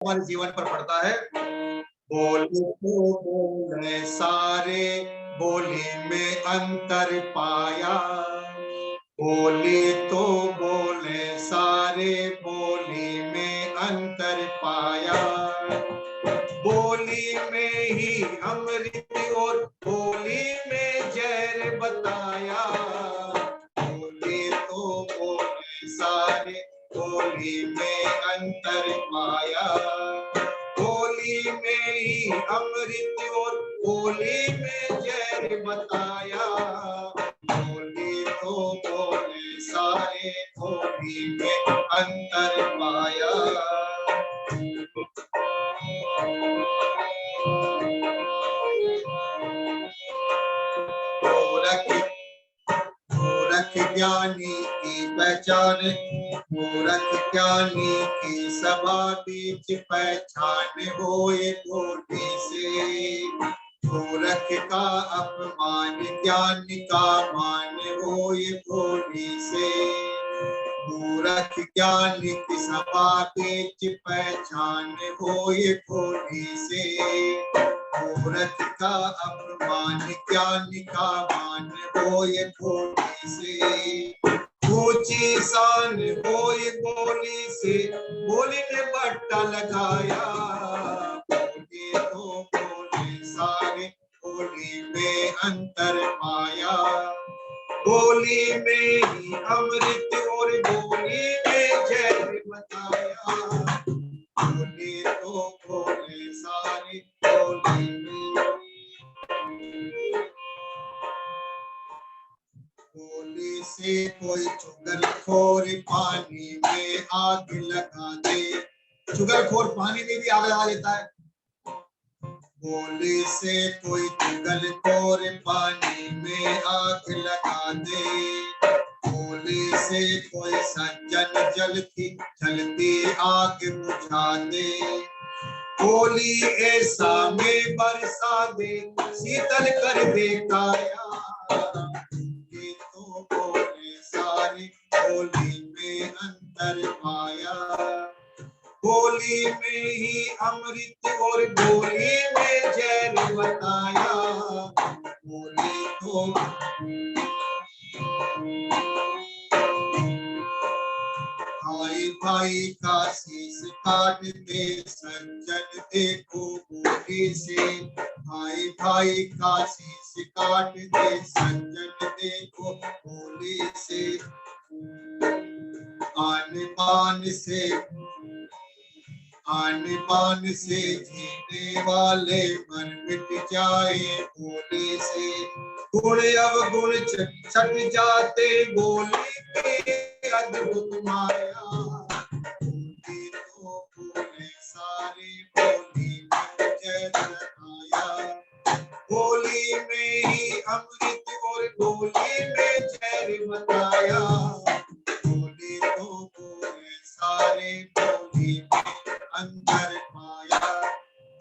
हमारे जीवन पर पड़ता है। बोले तो बोले सारे, बोली में अंतर पाया। बोले तो बोले सारे, बोली में अंतर पाया। बोली में ही अमृत और बोली में जहर बताया। बोले तो बोले सारे, बोली में अंतर पाया। बोली में ही अमृत और बोली में जहर बताया। बोले तो बोले सारे, बोली में अंतर पाया। मूर्ख ज्ञानी की पहचान, मूर्ख ज्ञानी की सभा बीच पहचान होए बोली से। मूर्ख का अपमान ज्ञान का मान होए बोली से। मूर्ख ज्ञान की सभा बीच पहचान होए बोली से। मूर्ख का अपमान ज्ञान का मान होए बोली से। ऊंची शान होए बोली से, बोली ने बट्टा लगाया। बोले तो बोले सारे, बोली में अंतर पाया। बोली में ही अमृत और बोली में जहर बताया। बोले तो बोले सारे, बोली में। बोली से कोई चुगलखोर पानी में आग लगा दे। चुगलखोर पानी में भी आग लगा देता है। बोली से कोई चुगलखोर पानी में आग लगा दे। बोली से कोई सज्जन जलती आग बुझा दे। बोली ऐसा में बरसा दे, शीतल कर दे काया। तो बोले सारी, बोली में अंतर पाया। बोली में ही अमृत और बोली में जहर बताया। बोले तो भाई भाई का शीश काट दे सज्जन देखो बोली से। भाई भाई का शीश काट दे सज्जन देखो बोली से। आन बान से जीने वाले मन मिट जाए बोली से। गुण अवगुण छट जाते बोली के अद्भुत माया। बोली तो बोले सारे, बोली में जहर आया। बोली में ही अमृत और बोली में जहर बताया। बोले तो बोले सारे, बोली में अंतर पाया।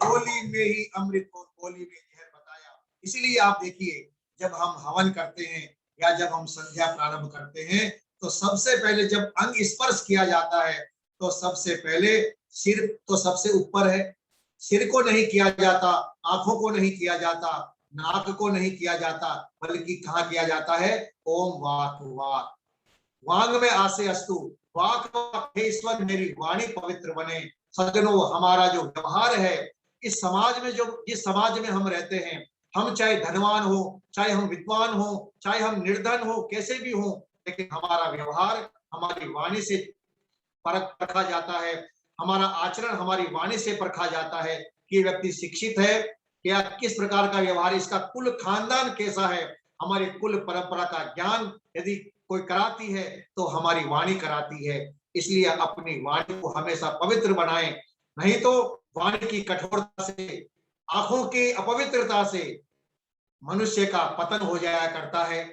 बोली में ही अमृत और बोली में जहर बताया। इसीलिए आप देखिए, जब हम हवन करते हैं या जब हम संध्या प्रारंभ करते हैं, तो सबसे पहले जब अंग स्पर्श किया जाता है, तो सबसे पहले सिर तो सबसे ऊपर है। सिर को नहीं किया जाता, आंखों को नहीं किया जाता, नाक को नहीं किया जाता, बल्कि कहाँ किया जाता है? ओम वाक वाक, वांग में आसे अस्तु, वाक ईश्वर मेरी वाणी पवित्र बने। सज्जनों, हमारा जो व्यवहार है इस समाज में, जो जिस समाज में हम रहते हैं, हम चाहे धनवान हो, चाहे हम विद्वान हो, चाहे हम निर्धन हो, कैसे भी हो, लेकिन हमारा व्यवहार हमारी वाणी से परखा जाता है। हमारा आचरण हमारी वाणी से परखा जाता है कि व्यक्ति शिक्षित है या किस प्रकार का व्यवहार, इसका कुल खानदान कैसा है। हमारी कुल परंपरा का ज्ञान यदि कोई कराती है तो हमारी वाणी कराती है। इसलिए अपनी वाणी को हमेशा पवित्र बनाएं, नहीं तो वाणी की कठोरता से, आंखों की अपवित्रता से मनुष्य का पतन हो जाया करता है।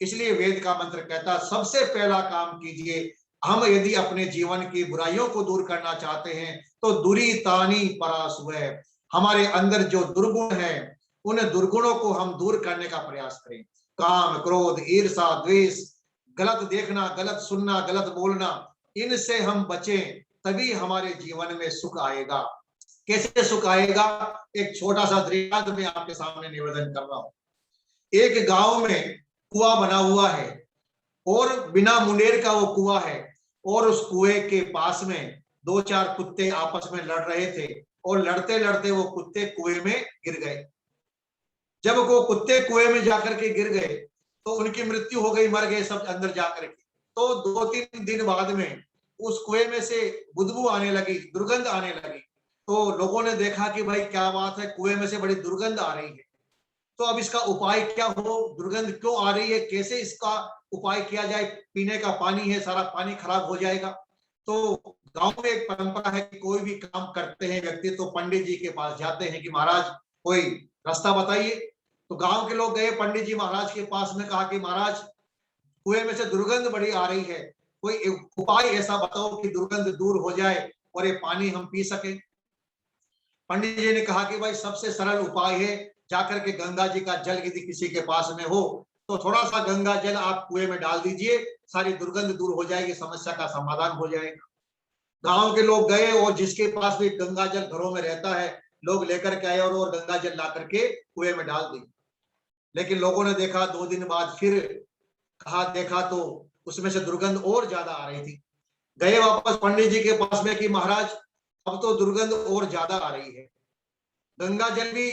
इसलिए वेद का मंत्र कहता, सबसे पहला काम कीजिए। हम यदि अपने जीवन की बुराइयों को दूर करना चाहते हैं तो दुरी तानी परासुए, हमारे अंदर जो दुर्गुण है उन दुर्गुणों को हम दूर करने का प्रयास करें। काम, क्रोध, ईर्षा, द्वेष, गलत देखना, गलत सुनना, गलत बोलना, इनसे हम बचें। तभी हमारे जीवन में सुख आएगा। कैसे सुख आएगा? एक छोटा सा दृष्टांत मैं आपके सामने निवेदन कर रहा हूं। एक गांव में कुआं बना हुआ है और बिना मुंडेर का वो कुआं है, और उस कुएं के पास में दो चार कुत्ते आपस में लड़ रहे थे, और लड़ते लड़ते वो कुत्ते कुएं में गिर गए। जब वो कुत्ते कुएं में जाकर के गिर गए तो उनकी मृत्यु हो गई, मर गए सब अंदर जाकर के। तो 2-3 दिन बाद में उस कुएं में से बदबू आने लगी, दुर्गंध आने लगी। तो लोगों ने देखा कि भाई क्या बात है, कुएं में से बड़ी दुर्गंध आ रही है, तो अब इसका उपाय क्या हो, दुर्गंध क्यों आ रही है, कैसे इसका उपाय किया जाए, पीने का पानी है, सारा पानी खराब हो जाएगा। तो गांव में एक परंपरा है कि कोई भी काम करते हैं व्यक्ति तो पंडित जी के पास जाते हैं कि महाराज कोई रास्ता बताइए। तो गांव के लोग गए पंडित जी महाराज के पास में, कहा कि महाराज कुएं में से दुर्गंध बड़ी आ रही है, कोई उपाय ऐसा बताओ कि दुर्गंध दूर हो जाए और ये पानी हम पी सके। पंडित जी ने कहा कि भाई सबसे सरल उपाय है, जाकर के गंगा जी का जल यदि किसी के पास में हो तो थोड़ा सा गंगा जल आप कुएं में डाल दीजिए, सारी दुर्गंध दूर हो जाएगी, समस्या का समाधान हो जाएगा। गांव के लोग गए और जिसके पास भी गंगा जल घरों में रहता है, लोग लेकर के आए और गंगा जल ला करके कुएं में डाल दी। लेकिन लोगों ने देखा 2 दिन बाद फिर कहा, देखा तो उसमें से दुर्गंध और ज्यादा आ रही थी। गए वापस पंडित जी के पास में कि महाराज अब तो दुर्गंध और ज्यादा आ रही है, गंगा जल भी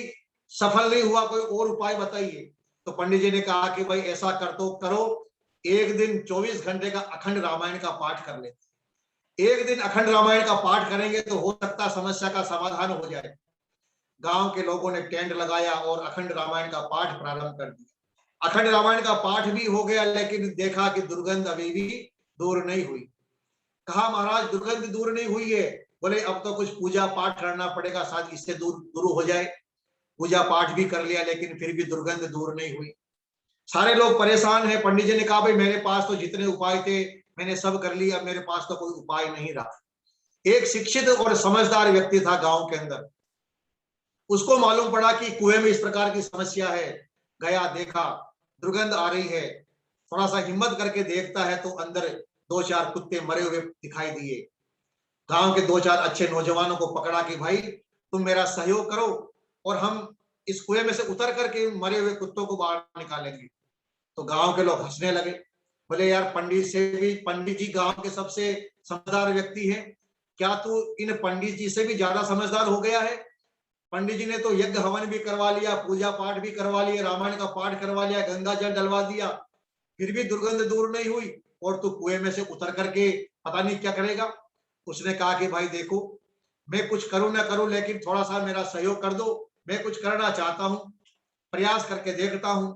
सफल नहीं हुआ, कोई और उपाय बताइए। तो पंडित जी ने कहा कि भाई ऐसा कर तो करो, एक दिन 24 घंटे का अखंड रामायण का पाठ कर लेते। एक दिन अखंड रामायण का पाठ करेंगे तो हो सकता समस्या का समाधान हो जाए। गांव के लोगों ने टेंट लगाया और अखंड रामायण का पाठ प्रारंभ कर दिया। अखंड रामायण का पाठ भी हो गया, लेकिन देखा कि दुर्गंध अभी भी दूर नहीं हुई। कहा महाराज दुर्गंध दूर नहीं हुई है, बोले अब तो कुछ पूजा पाठ करना पड़ेगा, शायद इससे दूर हो जाए। पूजा पाठ भी कर लिया लेकिन फिर भी दुर्गंध दूर नहीं हुई। सारे लोग परेशान हैं। पंडित जी ने कहा भाई मेरे पास तो जितने उपाय थे मैंने सब कर लिया, मेरे पास तो कोई उपाय नहीं रहा। एक शिक्षित और समझदार व्यक्ति था गांव के अंदर, उसको मालूम पड़ा कि कुएं में इस प्रकार की समस्या है। गया, देखा दुर्गंध आ रही है, थोड़ा सा हिम्मत करके देखता है तो अंदर 2-4 कुत्ते मरे हुए दिखाई दिए। गांव के 2-4 अच्छे नौजवानों को पकड़ा कि भाई तुम मेरा सहयोग करो और हम इस कुएं में से उतर करके मरे हुए कुत्तों को बाहर निकालेंगे। तो गांव के लोग हंसने लगे, बोले यार पंडित जी गांव के सबसे समझदार व्यक्ति हैं, क्या तू इन पंडित जी से भी ज्यादा समझदार हो गया है? पंडित जी ने तो यज्ञ हवन भी करवा लिया, पूजा पाठ भी करवा लिया, रामायण का पाठ करवा लिया, गंगा जल डलवा दिया, फिर भी दुर्गंध दूर नहीं हुई, और तू कुएं में से उतर करके पता नहीं क्या करेगा। उसने कहा कि भाई देखो मैं कुछ करूं ना करूं लेकिन थोड़ा सा मेरा सहयोग कर दो, मैं कुछ करना चाहता हूं, प्रयास करके देखता हूं।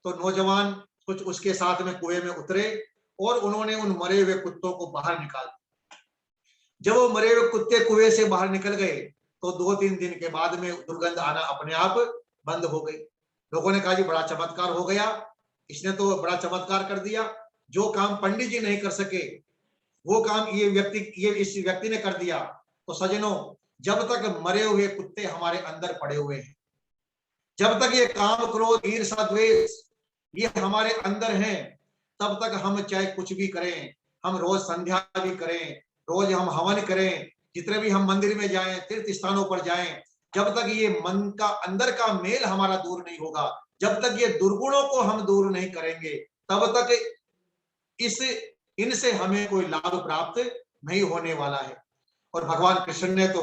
तो नौजवान कुछ उसके साथ में कुएं में उतरे और उन्होंने उन मरे हुए कुत्तों को बाहर निकाल दिया। जब वो मरे हुए कुत्ते कुएं से बाहर निकल गए तो 2-3 दिन के बाद में दुर्गंध आना अपने आप बंद हो गई। लोगों ने कहा जी बड़ा चमत्कार हो गया, इसने तो बड़ा चमत्कार कर दिया, जो काम पंडित जी नहीं कर सके वो काम इस व्यक्ति ने कर दिया। तो सज्जनों, जब तक मरे हुए कुत्ते हमारे अंदर पड़े हुए हैं, जब तक ये काम क्रोध ईर्ष्या द्वेष ये हमारे अंदर हैं, तब तक हम चाहे कुछ भी करें, हम रोज संध्या भी करें, रोज हम हवन करें, जितने भी हम मंदिर में जाएं, तीर्थ स्थानों पर जाएं, जब तक ये मन का अंदर का मेल हमारा दूर नहीं होगा, जब तक ये दुर्गुणों को हम दूर नहीं करेंगे, तब तक इस इनसे हमें कोई लाभ प्राप्त नहीं होने वाला है। और भगवान कृष्ण ने तो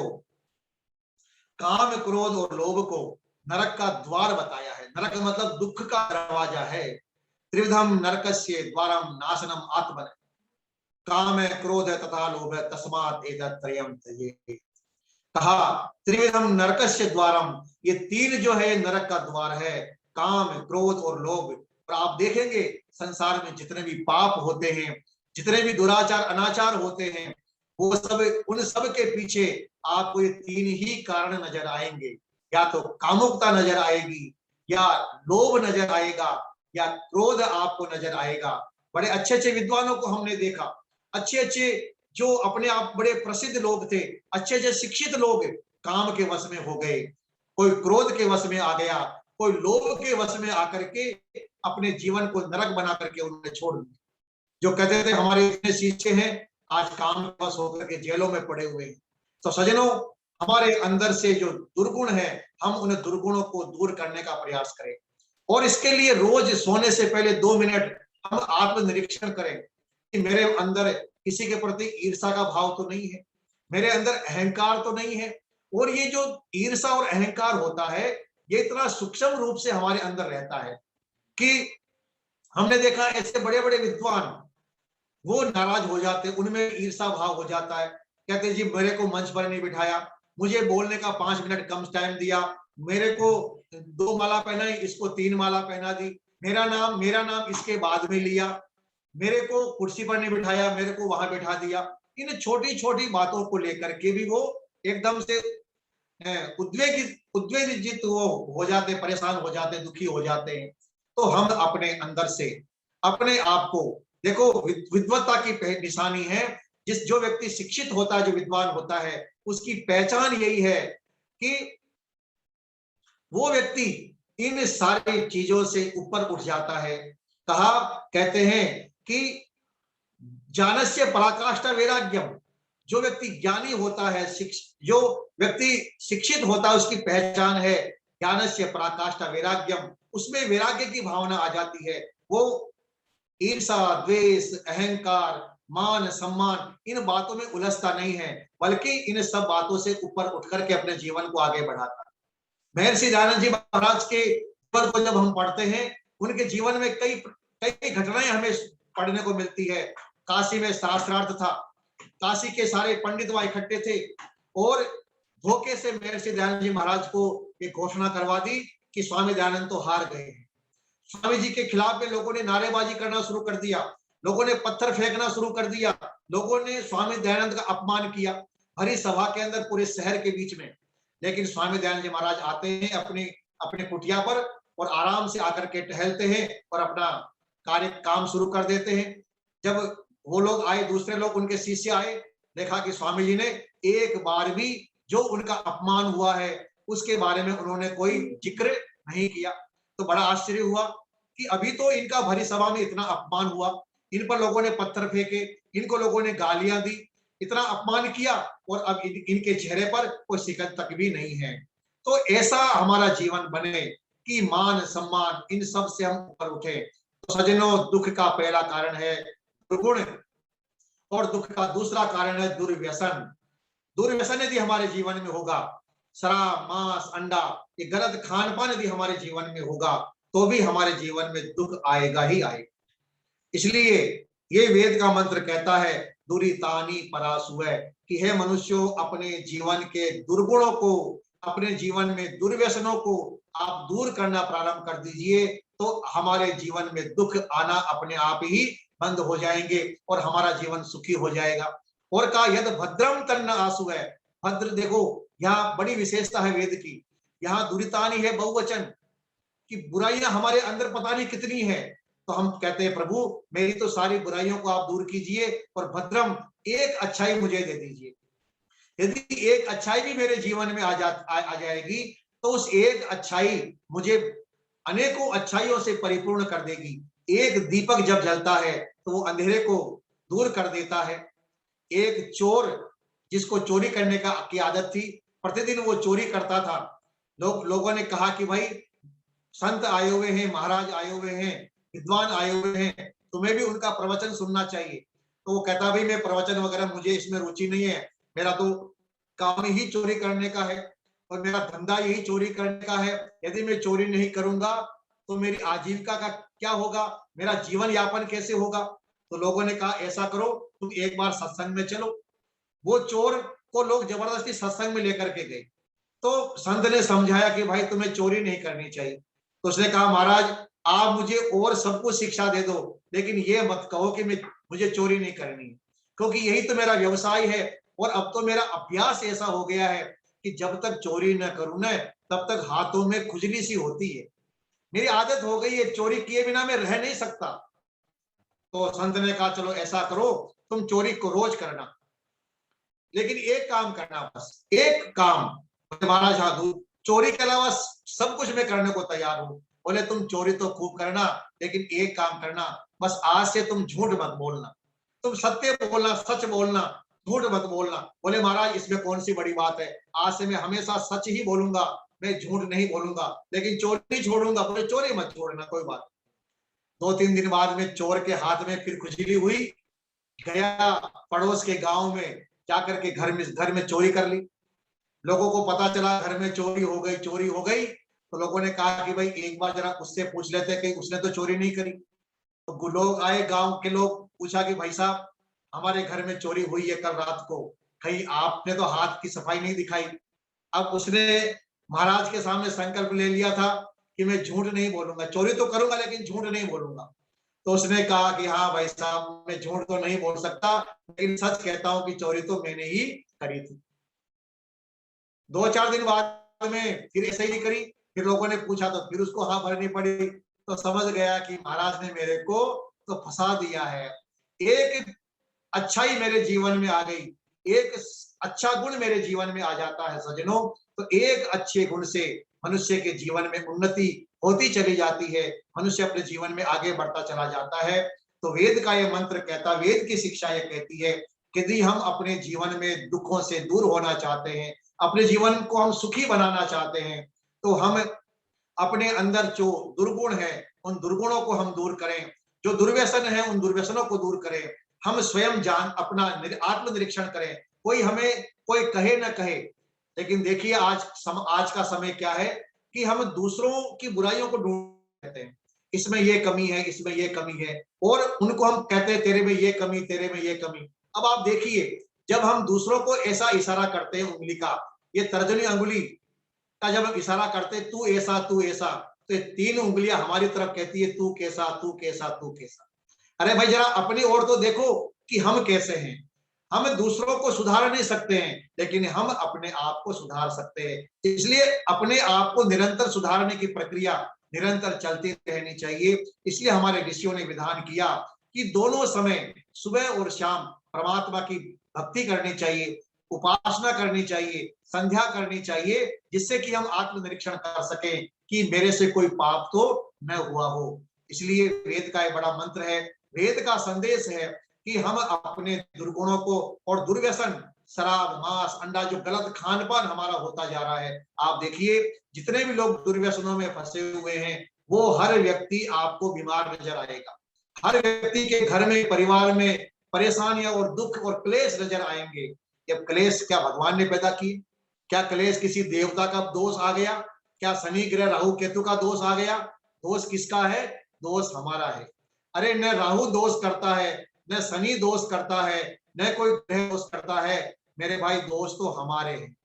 काम क्रोध और लोभ को नरक का द्वार बताया है। नरक मतलब दुख का दरवाजा है। त्रिविधम नरकस्य द्वारम नाशनम आत्मन, काम है, क्रोध है तथा लोभ है, तस्मात् एतत् त्रयम् त्यजेत्। कहा त्रिविधम नरकस्य द्वारम, ये 3 जो है नरक का द्वार है, काम क्रोध और लोभ। और आप देखेंगे संसार में जितने भी पाप होते हैं, जितने भी दुराचार अनाचार होते हैं, वो सब उन सब के पीछे आपको ये 3 ही कारण नजर आएंगे। या तो कामुकता नजर आएगी, या लोभ नजर आएगा, या क्रोध आपको नजर आएगा। बड़े अच्छे अच्छे विद्वानों को हमने देखा, अच्छे अच्छे जो अपने आप बड़े प्रसिद्ध लोग थे, अच्छे अच्छे शिक्षित लोग काम के वश में हो गए, कोई क्रोध के वश में आ गया, कोई लोभ के वश में आकर के अपने जीवन को नरक बना करके उन्होंने छोड़ दिया। जो कहते थे हमारे इतने शिष्य हैं, आज काम बस होकर के जेलों में पड़े हुए हैं। तो सज्जनों, हमारे अंदर से जो दुर्गुण है, हम उन दुर्गुणों को दूर करने का प्रयास करें। और इसके लिए रोज सोने से पहले 2 मिनट हम आत्मनिरीक्षण करें कि मेरे अंदर किसी के प्रति ईर्ष्या का भाव तो नहीं है, मेरे अंदर अहंकार तो नहीं है। और ये जो ईर्ष्या और अहंकार होता है, ये इतना सूक्ष्म रूप से हमारे अंदर रहता है कि हमने देखा ऐसे बड़े बड़े विद्वान, वो नाराज हो जाते, उनमें ईर्ष्या भाव हो जाता है। कहते जी मेरे को मंच पर नहीं बिठाया, मुझे बोलने का 5 मिनट कम टाइम दिया, मेरे को 2 माला पहनाई, इसको 3 माला पहना दी, मेरा नाम इसके बाद में लिया, मेरे को कुर्सी पर नहीं बिठाया, मेरे को वहां बिठा दिया। इन छोटी छोटी बातों को लेकर के भी वो एकदम से उद्वेजित वो हो जाते, परेशान हो जाते, दुखी हो जाते हैं। तो हम अपने अंदर से अपने आप को देखो, विद्वत्ता की निशानी है, जो व्यक्ति शिक्षित होता है, जो विद्वान होता है, उसकी पहचान यही है कि वो व्यक्ति इन सारी चीजों से ऊपर उठ जाता है। कहते हैं कि ज्ञानस्य पराकाष्ठा वैराग्यम, जो व्यक्ति ज्ञानी होता है, जो व्यक्ति शिक्षित होता है, उसकी पहचान है ज्ञानस्य पराकाष्ठा वैराग्यम, उसमें वैराग्य की भावना आ जाती है। वो ईर्षा, द्वेष, अहंकार, मान सम्मान, इन बातों में उलझता नहीं है, बल्कि इन सब बातों से ऊपर उठ करके अपने जीवन को आगे बढ़ाता है। महर्षि दयानंद जी महाराज के जीवन को जब हम पढ़ते हैं, उनके जीवन में कई कई घटनाएं हमें पढ़ने को मिलती है। काशी में शास्त्रार्थ था, काशी के सारे पंडित वहां इकट्ठे थे, और धोखे से महर्षि दयानंद जी महाराज को एक घोषणा करवा दी कि स्वामी दयानंद तो हार गए हैं। स्वामी जी के खिलाफ में लोगों ने नारेबाजी करना शुरू कर दिया, लोगों ने पत्थर फेंकना शुरू कर दिया, लोगों ने स्वामी दयानंद का अपमान किया भरी सभा के अंदर, पूरे शहर के बीच में। लेकिन स्वामी दयानंद जी महाराज आते हैं अपने अपने कुटिया पर, और आराम से आकर के टहलते हैं और अपना काम शुरू कर देते हैं। जब वो लोग आए, दूसरे लोग, उनके शिष्य आए, देखा कि स्वामी जी ने एक बार भी जो उनका अपमान हुआ है उसके बारे में उन्होंने कोई जिक्र नहीं किया। तो बड़ा आश्चर्य हुआ कि अभी तो इनका भरी सभा में इतना अपमान हुआ, इन पर लोगों ने पत्थर फेंके, इनको लोगों ने गालियां दी, इतना अपमान किया, और अब इनके चेहरे पर कोई शिकन तक भी नहीं है। तो ऐसा हमारा जीवन बने कि मान सम्मान इन सब से हम ऊपर उठे। तो सज्जनों, दुख का पहला कारण है दुर्गुण, और दुख का दूसरा कारण है दुर्व्यसन। दुर्व्यसन यदि हमारे जीवन में होगा, शराब, मांस, अंडा, ये गलत खान पान यदि हमारे जीवन में होगा, तो भी हमारे जीवन में दुख आएगा ही आएगा। इसलिए ये वेद का मंत्र कहता है दुरितानी परासुय, कि हे मनुष्यों, अपने जीवन के दुर्गुणों को, अपने जीवन में दुर्व्यसनों को आप दूर करना प्रारंभ कर दीजिए, तो हमारे जीवन में दुख आना अपने आप ही बंद हो जाएंगे और हमारा जीवन सुखी हो जाएगा। और कहा यद भद्रम तन्न आसु है, भद्र देखो, यहाँ बड़ी विशेषता है वेद की, यहाँ दुरितानी है बहुवचन, कि बुराइयां हमारे अंदर पता नहीं कितनी है। तो हम कहते हैं प्रभु मेरी तो सारी बुराइयों को आप दूर कीजिए, और भद्रम एक अच्छाई मुझे दे दीजिए। यदि एक अच्छाई भी मेरे जीवन में आ जाएगी, तो उस एक अच्छाई मुझे अनेकों अच्छाइयों से परिपूर्ण कर देगी। एक दीपक जब जलता है तो वो अंधेरे को दूर कर देता है। एक चोर, जिसको चोरी करने की आदत थी, प्रतिदिन वो चोरी करता था। लोगों ने कहा कि भाई संत आए हुए हैं, महाराज आए हुए हैं, विद्वान आए हुए हैं, तुम्हें भी उनका प्रवचन सुनना चाहिए। तो वो कहता भाई मैं प्रवचन वगैरह, मुझे इसमें रुचि नहीं है, मेरा तो काम ही चोरी करने का है और मेरा धंधा यही चोरी करने का है। यदि मैं चोरी नहीं करूंगा तो मेरी आजीविका का क्या होगा, मेरा जीवन यापन कैसे होगा। तो लोगों ने कहा ऐसा करो, तुम एक बार सत्संग में चलो। वो चोर को लोग जबरदस्ती सत्संग में लेकर के गए। तो संत ने समझाया कि भाई तुम्हें चोरी नहीं करनी चाहिए। तो उसने कहा महाराज आप मुझे और सब कुछ शिक्षा दे दो, लेकिन ये मत कहो कि मुझे चोरी नहीं करनी, क्योंकि यही तो मेरा व्यवसाय है। और अब तो मेरा अभ्यास ऐसा हो गया है कि जब तक चोरी न करूं न, तब तक हाथों में खुजली सी होती है। मेरी आदत हो गई है, चोरी किए बिना मैं रह नहीं सकता। तो संत ने कहा चलो ऐसा करो, तुम चोरी को रोज करना, लेकिन एक काम करना, बस एक काम। महाराज हाँ, चोरी के अलावा सब कुछ मैं करने को तैयार हूं। बोले तुम चोरी तो खूब करना, लेकिन एक काम करना, बस आज से तुम झूठ मत बोलना। तुम सत्य बोलना, सच बोलना, झूठ मत बोलना। बोले महाराज इसमें कौन सी बड़ी बात है, आज से मैं हमेशा सच ही बोलूंगा, मैं झूठ नहीं बोलूंगा, लेकिन चोरी छोड़ूंगा। बोले चोरी मत छोड़ना, कोई बात। 2-3 दिन बाद में चोर के हाथ में फिर खुजली हुई, गया पड़ोस के गांव में, जाकर के घर में चोरी कर ली। लोगों को पता चला घर में चोरी हो गई, चोरी हो गई। तो लोगों ने कहा कि भाई एक बार जरा उससे पूछ लेते कि उसने तो चोरी नहीं करी। तो लोग आए, गांव के लोग, पूछा कि भाई साहब हमारे घर में चोरी हुई है कल रात को, कहीं आपने तो हाथ की सफाई नहीं दिखाई। अब उसने महाराज के सामने संकल्प ले लिया था कि मैं झूठ नहीं बोलूंगा, चोरी तो करूंगा लेकिन झूठ नहीं बोलूंगा। तो उसने कहा कि हाँ भाई साहब मैं झूठ तो नहीं बोल सकता, लेकिन सच कहता हूं कि चोरी तो मैंने ही करी थी। 2-4 दिन बाद में फिर ऐसे ही करी। फिर लोगों ने पूछा तो फिर उसको हाँ भरनी पड़ी। तो समझ गया कि महाराज ने मेरे को तो फंसा दिया है। एक अच्छाई मेरे जीवन में आ गई, एक अच्छा गुण मेरे जीवन में आ जाता है सज्जनों, तो एक अच्छे गुण से मनुष्य के जीवन में उन्नति होती चली जाती है, मनुष्य अपने जीवन में आगे बढ़ता चला जाता है। तो वेद का ये मंत्र कहता, वेद की शिक्षा ये कहती है कि यदि हम अपने जीवन में दुखों से दूर होना चाहते हैं, अपने जीवन को हम सुखी बनाना चाहते हैं, तो हम अपने अंदर जो दुर्गुण है उन दुर्गुणों को हम दूर करें, जो दुर्व्यसन है उन दुर्व्यसनों को दूर करें। हम स्वयं जान अपना आत्मनिरीक्षण करें। कोई हमें कोई कहे ना कहे, लेकिन देखिए आज का समय क्या है कि हम दूसरों की बुराइयों को ढूंढते हैं, इसमें ये कमी है, इसमें ये कमी है, और उनको हम कहते हैं तेरे में ये कमी, तेरे में ये कमी। अब आप देखिए, जब हम दूसरों को ऐसा इशारा करते हैं उंगली का, ये तर्जनी अंगुली का जब हम इशारा करते हैं तू ऐसा तू ऐसा, तो ये 3 उंगलियां हमारी तरफ कहती है तू कैसा तू कैसा तू कैसा। अरे भाई जरा अपनी ओर तो देखो कि हम कैसे हैं। हम दूसरों को सुधार नहीं सकते हैं, लेकिन हम अपने आप को सुधार सकते हैं। इसलिए अपने आप को निरंतर सुधारने की प्रक्रिया निरंतर चलती रहनी चाहिए। इसलिए हमारे ऋषियों ने विधान किया कि दोनों समय सुबह और शाम परमात्मा की भक्ति करनी चाहिए, उपासना करनी चाहिए, संध्या करनी चाहिए, जिससे कि हम आत्मनिरीक्षण कर सकें कि मेरे से कोई पाप तो न हुआ हो। इसलिए वेद का एक बड़ा मंत्र है, वेद का संदेश है कि हम अपने दुर्गुणों को और दुर्व्यसन, शराब, मांस, अंडा, जो गलत खान पान हमारा होता जा रहा है, आप देखिए जितने भी लोग दुर्व्यसनों में फंसे हुए हैं, वो हर व्यक्ति आपको बीमार नजर आएगा। हर व्यक्ति के घर में, परिवार में परेशानियां और दुख और क्लेश नजर आएंगे। ये क्लेश क्या भगवान ने पैदा किए? क्या क्लेश किसी देवता का दोष आ गया? क्या शनि ग्रह राहु केतु का दोष आ गया? दोष किसका है? दोष हमारा है। अरे न राहु दोष करता है, न शनि दोष करता है, न कोई ग्रह दोष करता है, मेरे भाई दोष तो हमारे हैं।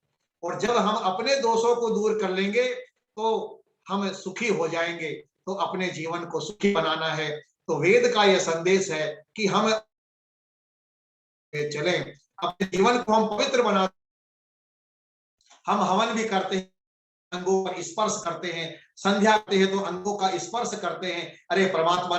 और जब हम अपने दोषों को दूर कर लेंगे तो हम सुखी हो जाएंगे। तो अपने जीवन को सुखी बनाना है, तो वेद का यह संदेश है कि हम चलें, अपने जीवन को हम पवित्र बना। हम हवन भी करते हैं, अंगों का स्पर्श करते हैं, संध्या करते हैं तो अंगों का स्पर्श करते हैं। अरे परमात्मा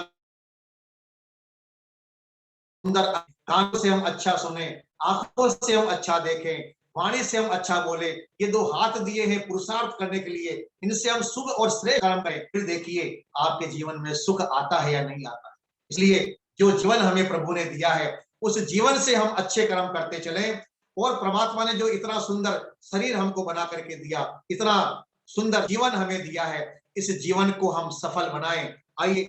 सुंदर, कान से हम अच्छा सुने, आंखों से हम अच्छा देखें, वाणी से हम अच्छा बोले, ये 2 हाथ दिए हैं पुरुषार्थ करने के लिए, इनसे हम शुभ और श्रेय कर्म करें। फिर देखिए आपके जीवन में सुख आता है या नहीं आता। इसलिए जो जीवन हमें प्रभु ने दिया है, उस जीवन से हम अच्छे कर्म करते चले। और परमात्मा ने जो इतना सुंदर शरीर हमको बना करके दिया, इतना सुंदर जीवन हमें दिया है, इस जीवन को हम सफल बनाएं। आइए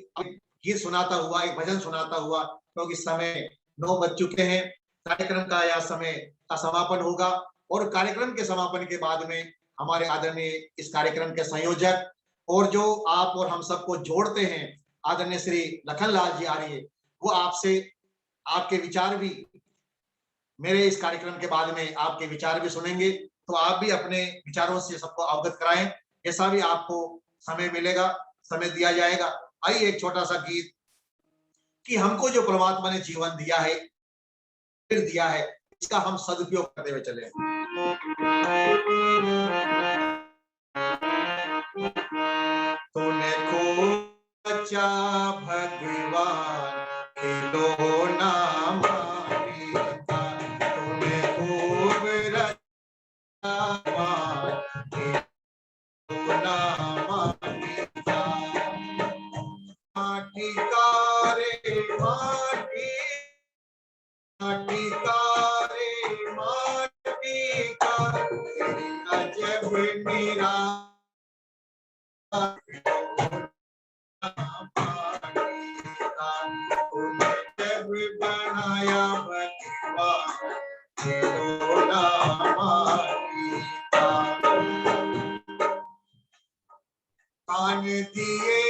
गीत सुनाता हुआ, एक भजन सुनाता हुआ, क्योंकि समय 9 बज चुके हैं, कार्यक्रम का यह समय का समापन होगा। और कार्यक्रम के समापन के बाद में हमारे आदरणीय इस कार्यक्रम के संयोजक और जो आप और हम सबको जोड़ते हैं, आदरणीय श्री लखनलाल जी आर्य, वो आपसे आपके विचार भी मेरे इस कार्यक्रम के बाद में आपके विचार भी सुनेंगे। तो आप भी अपने विचारों से सबको अवगत कराएं, जैसा भी आपको समय मिलेगा, समय दिया जाएगा। आइए एक छोटा सा गीत, कि हमको जो परमात्मा ने जीवन दिया है, फिर दिया है, इसका हम सदुपयोग करते हुए चले। तूने खूब अच्छा भगवान खिलौना मांगा, तूने खूब रचा खिलौना मांगा, माटी का रे माटी जब मेरा जब बनाया कान दिए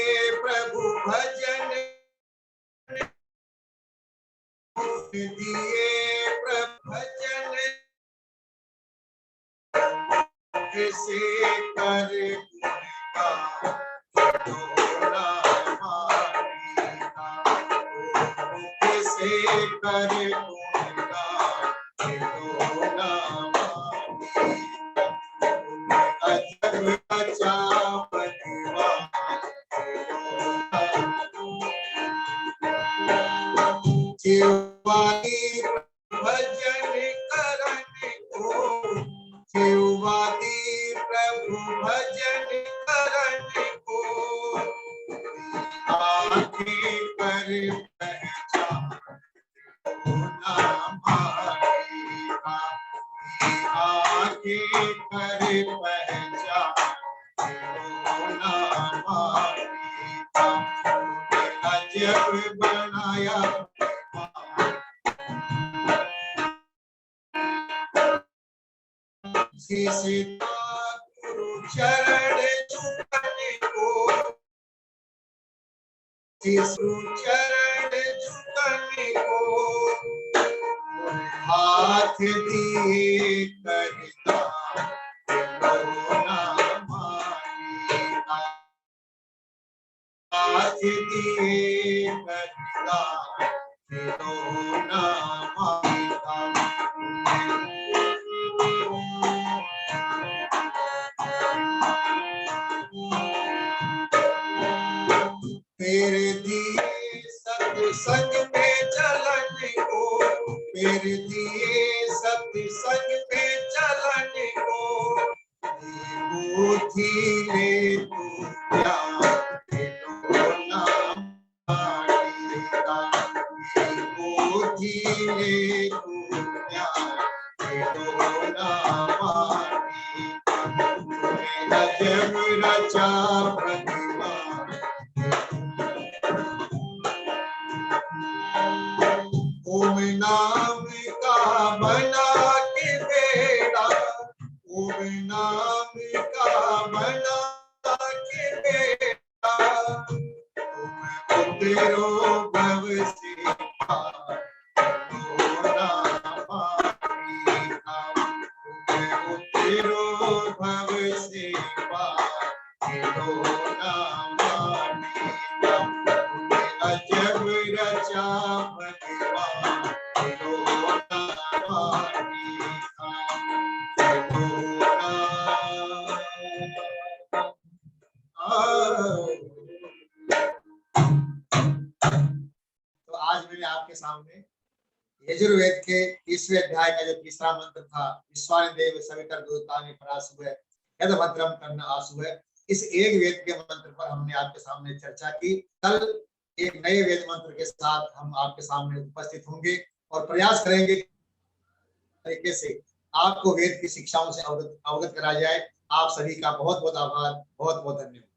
प्रभु भजन दिए प्रभु भजन से कर से कर जीवानी भजन करने को जीवानी प्रभु भजन करने को आके कर पहचान आके कर पहचान जब बनाया सीता गुरु चरण झुकने को चरण झुकने को हाथ दिए करता हाथ दिए करता मेरे दिए सत्संग में चलने को मेरे दिए सत्संग में चलने को बुद्धि ले तू ज्ञान बुद्धि ले तू ज्ञान जब रचा प्रतिमा ओम नाम का बना के बेड़ा ओम नाम का बना के बेड़ा तेरो भव से तेरो भव से जब रचा तो आज मैंने आपके सामने यजुर्वेद के 30वें अध्याय का जो तीसरा मंत्र था विश्वानि देव सवितर दूतानि परासुव यद भद्रम कर्ण आसुव इस एक वेद के मंत्र पर हमने आपके सामने चर्चा की। कल एक नए वेद मंत्र के साथ हम आपके सामने उपस्थित होंगे और प्रयास करेंगे तरीके से आपको वेद की शिक्षाओं से अवगत कराया जाए। आप सभी का बहुत बहुत आभार, बहुत बहुत धन्यवाद।